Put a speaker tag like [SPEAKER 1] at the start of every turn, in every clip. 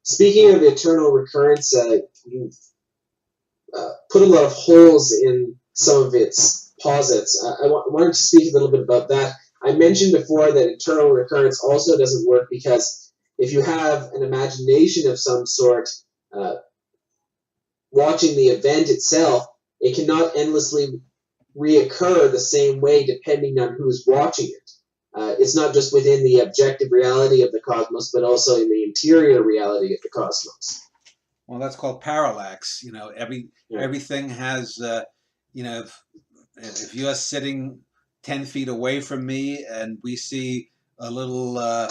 [SPEAKER 1] Speaking of eternal recurrence, you put a lot of holes in some of its posits. I wanted to speak a little bit about that. I mentioned before that eternal recurrence also doesn't work because if you have an imagination of some sort watching the event itself, it cannot endlessly reoccur the same way depending on who's watching it. It's not just within the objective reality of the cosmos, but also in the interior reality of the cosmos.
[SPEAKER 2] Well, that's called parallax. You know, everything has, you know, if you're sitting 10 feet away from me and we see a little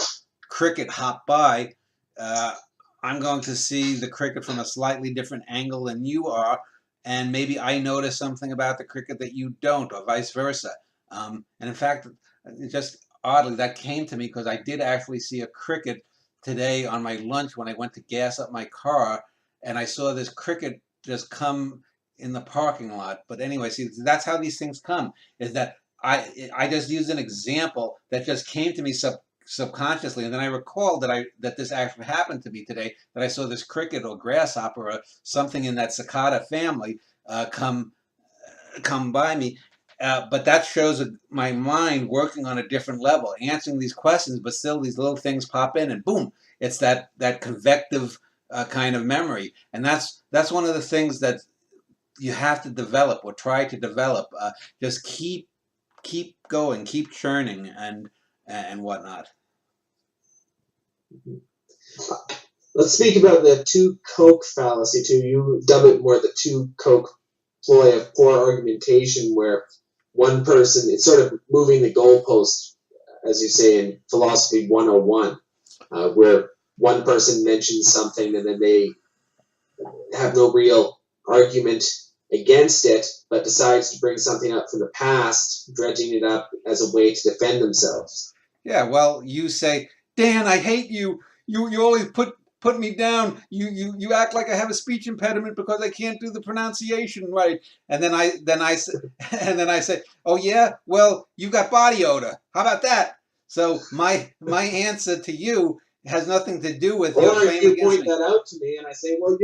[SPEAKER 2] cricket hop by, I'm going to see the cricket from a slightly different angle than you are, and maybe I notice something about the cricket that you don't, or vice versa. And in fact, just oddly, that came to me because I did actually see a cricket today on my lunch when I went to gas up my car, and I saw this cricket just come in the parking lot. But anyway, see, that's how these things come, is that I just used an example that just came to me subconsciously, and then I recalled that this actually happened to me today, that I saw this cricket or grasshopper or something in that cicada family come by me. But that shows my mind working on a different level, answering these questions, but still these little things pop in, and boom, it's that convective kind of memory. And that's one of the things that you have to develop or try to develop. Just keep going, keep churning, and whatnot.
[SPEAKER 1] Let's speak about the two Coke fallacy too. You dub it more the two Coke ploy of poor argumentation, where one person, it's sort of moving the goalpost, as you say in Philosophy 101, where one person mentions something and then they have no real argument against it, but decides to bring something up from the past, dredging it up as a way to defend themselves.
[SPEAKER 2] Yeah, well, you say, Dan, I hate you. You always put me down. You act like I have a speech impediment because I can't do the pronunciation right. And then I say, oh yeah, well, you got body odor. How about that? So my answer to you has nothing to do with your claim
[SPEAKER 1] you
[SPEAKER 2] against
[SPEAKER 1] point
[SPEAKER 2] me.
[SPEAKER 1] that out to me, and I say, well,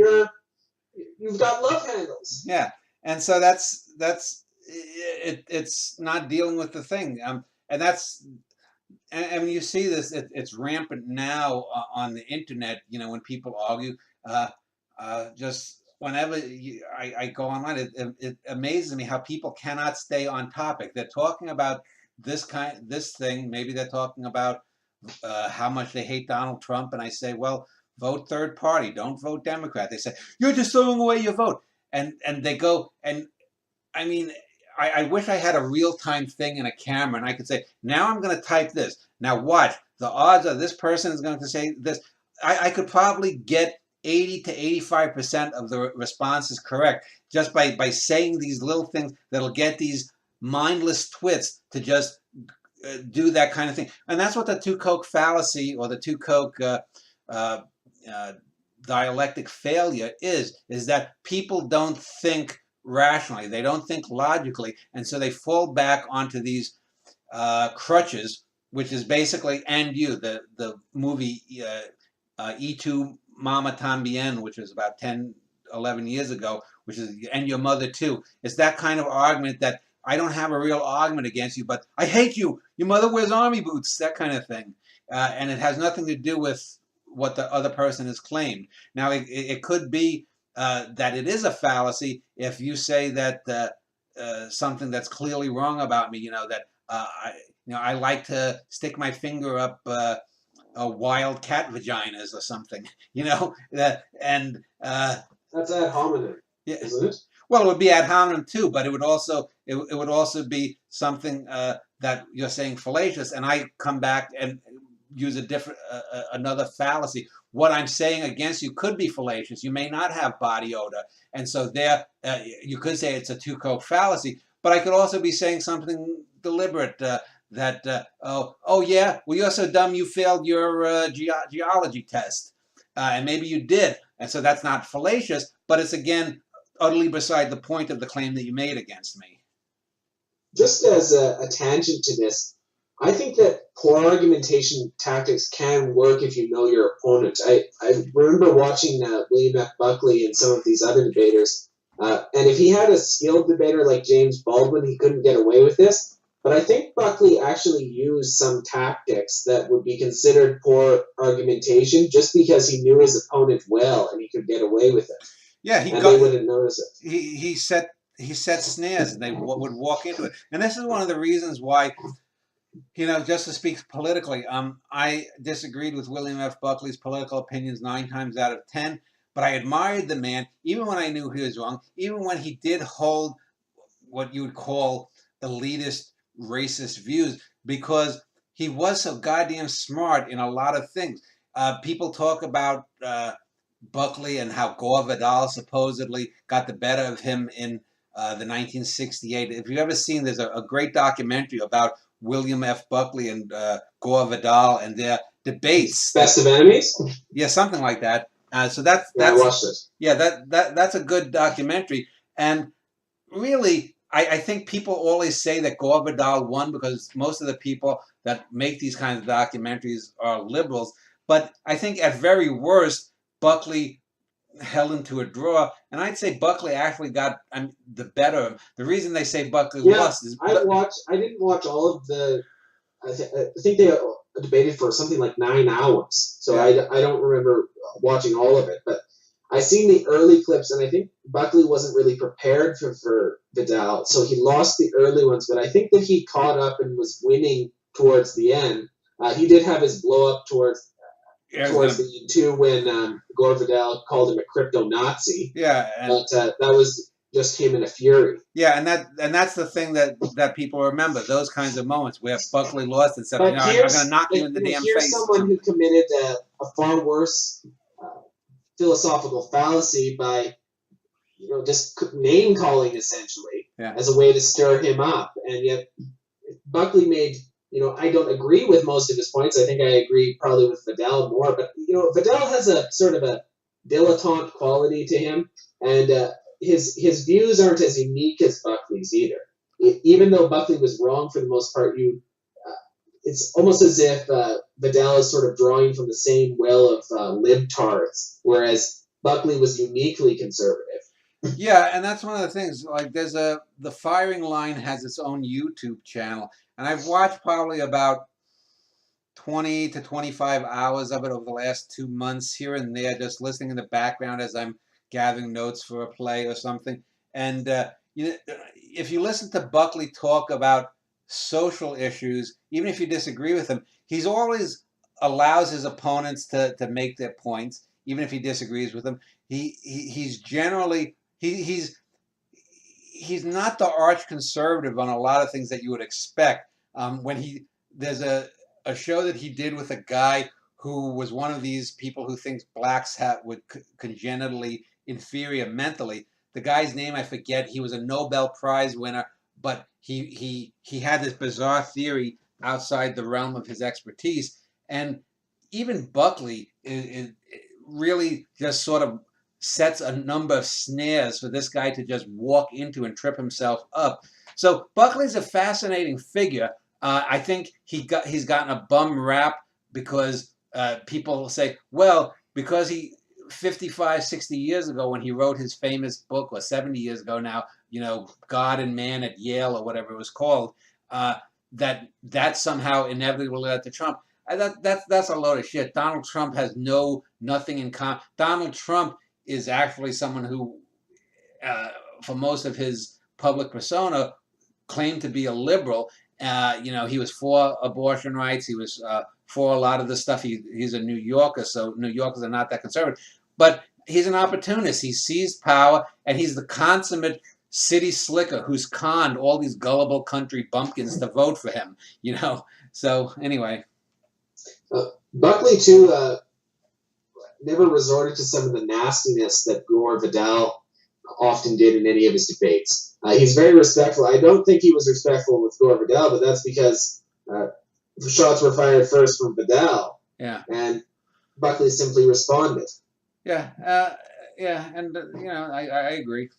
[SPEAKER 1] you've got love handles.
[SPEAKER 2] Yeah, and so that's it's not dealing with the thing. And that's. And you see this, it's rampant now on the internet, you know, when people argue, just whenever I go online, it amazes me how people cannot stay on topic. They're talking about this thing, maybe they're talking about how much they hate Donald Trump, and I say, well, vote third party, don't vote Democrat. They say, you're just throwing away your vote. And they go, and I mean, I wish I had a real-time thing and a camera, and I could say, now I'm going to type this. Now watch, the odds are this person is going to say this. I could probably get 80 to 85% of the responses correct just by saying these little things that'll get these mindless twits to just do that kind of thing. And that's what the two Coke fallacy, or the two Coke dialectic failure is that people don't think rationally, they don't think logically, and so they fall back onto these crutches, which is basically "and you." The movie E2 Mama Tambien, which was about 10, 11 years ago, which is "and your mother too." It's that kind of argument that I don't have a real argument against you, but I hate you. Your mother wears army boots, that kind of thing, and it has nothing to do with what the other person has claimed. Now, it could be that it is a fallacy if you say that something that's clearly wrong about me. You know that I like to stick my finger up a wild cat vaginas or something. You know, and
[SPEAKER 1] that's ad hominem,
[SPEAKER 2] yeah,
[SPEAKER 1] isn't it?
[SPEAKER 2] Well, it would be ad hominem too, but it would also be something that you're saying fallacious, and I come back and use a different another fallacy. What I'm saying against you could be fallacious. You may not have body odor, and so there you could say it's a two Coke fallacy. But I could also be saying something deliberate that oh yeah, well you're so dumb you failed your geology test, and maybe you did, and so that's not fallacious, but it's again utterly beside the point of the claim that you made against me.
[SPEAKER 1] Just as a tangent to this, I think that poor argumentation tactics can work if you know your opponent. I remember watching William F. Buckley and some of these other debaters, and if he had a skilled debater like James Baldwin, he couldn't get away with this. But I think Buckley actually used some tactics that would be considered poor argumentation just because he knew his opponent well and he could get away with it.
[SPEAKER 2] Yeah,
[SPEAKER 1] they wouldn't notice it.
[SPEAKER 2] He set snares, and they would walk into it. And this is one of the reasons why, just to speak politically, I disagreed with William F. Buckley's political opinions 9 times out of 10, but I admired the man, even when I knew he was wrong, even when he did hold what you would call elitist, racist views, because he was so goddamn smart in a lot of things. People talk about Buckley and how Gore Vidal supposedly got the better of him in the 1968. If you've ever seen, there's a great documentary about William F. Buckley and Gore Vidal and their debates.
[SPEAKER 1] Best of Enemies?
[SPEAKER 2] Yeah, something like that. So that's
[SPEAKER 1] I watched it.
[SPEAKER 2] Yeah, that's a good documentary. And really, I think people always say that Gore Vidal won because most of the people that make these kinds of documentaries are liberals. But I think at very worst, Buckley held him to a draw, and I'd say Buckley actually got the better of him. The reason they say Buckley lost is...
[SPEAKER 1] I didn't watch all of the... I think they debated for something like 9 hours, so yeah. I don't remember watching all of it, but I seen the early clips, and I think Buckley wasn't really prepared for Vidal, so he lost the early ones, but I think that he caught up and was winning towards the end. He did have his blow-up towards the end, too, when Gore Vidal called him a crypto-Nazi.
[SPEAKER 2] Yeah.
[SPEAKER 1] But that was just him in a fury.
[SPEAKER 2] Yeah, and that's the thing that people remember, those kinds of moments where Buckley lost and said, I'm going to knock you in the damn face.
[SPEAKER 1] Here's someone who committed a far worse philosophical fallacy by just name calling essentially as a way to stir him up, and yet Buckley made I don't agree with most of his points. I think I agree probably with Vidal more, but Vidal has a sort of a dilettante quality to him, and his views aren't as unique as Buckley's either. Even though Buckley was wrong for the most part, it's almost as if Vidal is sort of drawing from the same well of libtards, whereas Buckley was uniquely conservative.
[SPEAKER 2] Yeah, and that's one of the things. Like, the Firing Line has its own YouTube channel, and I've watched probably about 20 to 25 hours of it over the last 2 months, here and there, just listening in the background as I'm gathering notes for a play or something. And if you listen to Buckley talk about social issues, even if you disagree with him, he's always allows his opponents to make their points, even if he disagrees with them. He's generally he's not the arch conservative on a lot of things that you would expect. There's a show that he did with a guy who was one of these people who thinks blacks would congenitally inferior mentally. The guy's name I forget. He was a Nobel Prize winner, but he had this bizarre theory outside the realm of his expertise. And even Buckley is really just sort of sets a number of snares for this guy to just walk into and trip himself up. So Buckley's a fascinating figure. I think he's gotten a bum rap because people say, well, because 55, 60 years ago when he wrote his famous book, or 70 years ago now, God and Man at Yale, or whatever it was called, that somehow inevitably led to Trump. That's a load of shit. Donald Trump has nothing in common. Donald Trump is actually someone who, for most of his public persona, claimed to be a liberal. He was for abortion rights. He was for a lot of the stuff. He's a New Yorker, so New Yorkers are not that conservative. But he's an opportunist. He seized power, and he's the consummate city slicker who's conned all these gullible country bumpkins to vote for him. So anyway.
[SPEAKER 1] Buckley, too, never resorted to some of the nastiness that Gore Vidal often did in any of his debates. He's very respectful. I don't think he was respectful with Gore Vidal, but that's because shots were fired first from Vidal.
[SPEAKER 2] Yeah.
[SPEAKER 1] And Buckley simply responded.
[SPEAKER 2] Yeah. And, I agree.